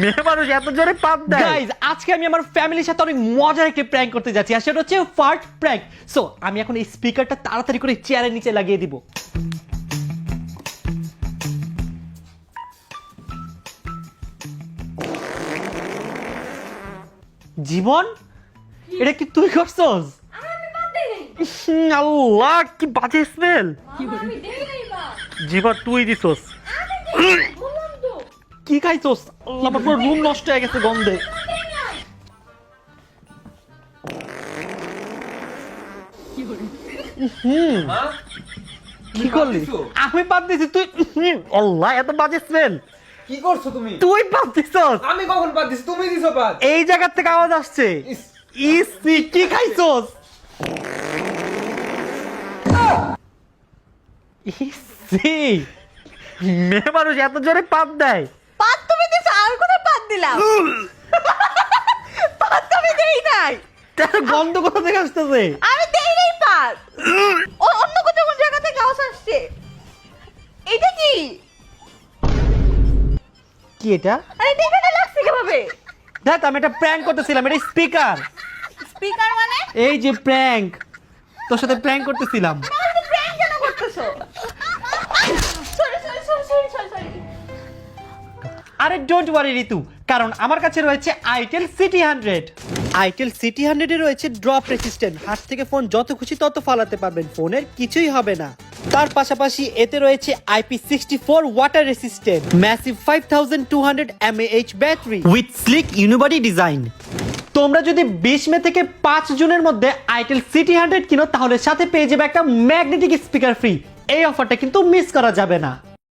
মেয়ে মানুষ এত জোরে পাপ দেয়। গাইস, আজকে আমি আমার ফ্যামিলির সাথে অনেক মজার একটা প্র্যাঙ্ক করতে যাচ্ছি, আর সেটা হচ্ছে ফার্ট প্র্যাঙ্ক। সো আমি এখন এই স্পিকারটা তাড়াতাড়ি করে চেয়ারের নিচে লাগিয়ে দিব। জীবন, এটা কি তুই করছস? আল্লাহ, কি বাজে স্মেল। জীবন তুই দিছস। কি খাইছস? আল্লাহ, আমার পুরো রুম নষ্ট হয়ে গেছে গন্ধে। কি করলি? আমি পাত দিছি, তুই? আল্লাহ, এত বাজে স্মেল। কি করছো তুমি? তুই পাপ দিছস। আমি কখন পাত দিছি? তুমি দিছো পাত। এই জায়গা থেকে আওয়াজ আসছে। ইসি, কি খাইছস? ইসি, মেয়ে মানুষ এত জোরে পাপ দেয়। পাত তুমি দিছো, আর কোথায় পাত দিলাম? পাত তুমি দেই নাই। তার গন্ধ কোথা থেকে আসতেছে? আমি দেই নাই পাত। অন্য কোন জায়গা থেকে আওয়াজ আসছে। এটা কি? কি এটা? আরে এটা এখানে লাগছে কিভাবে? দেখ, আমি একটা প্র্যাঙ্ক করতেছিলাম, এটা স্পিকার। স্পিকার মানে? এই যে প্র্যাঙ্ক, তোর সাথে প্র্যাঙ্ক করতেছিলাম। তাহলে প্র্যাঙ্ক কেন করতেছো? Sorry sorry sorry sorry sorry sorry. আরে ডোন্ট ওয়ারি ঋতু, কারণ আমার কাছে রয়েছে আইটেল সিটি 100। আইটেল সিটি 100 এ রয়েছে ড্রপ রেসিস্ট্যান্ট, হাত থেকে ফোন যত খুশি তত ফালাতে পারবেন, ফোনের কিছুই হবে না। তার পাশাপাশি এতে রয়েছে IP64 water resistant, massive 5200 mAh battery with slick unibody design. তোমরা যদি 20 মে থেকে 5 জুনের মধ্যে আইটেল সিটি 100 কিনো, তাহলে সাথে পেয়ে যাবে একটা ম্যাগনেটিক স্পিকার ফ্রি। এই অফারটা কিন্তু মিস করা যাবে না।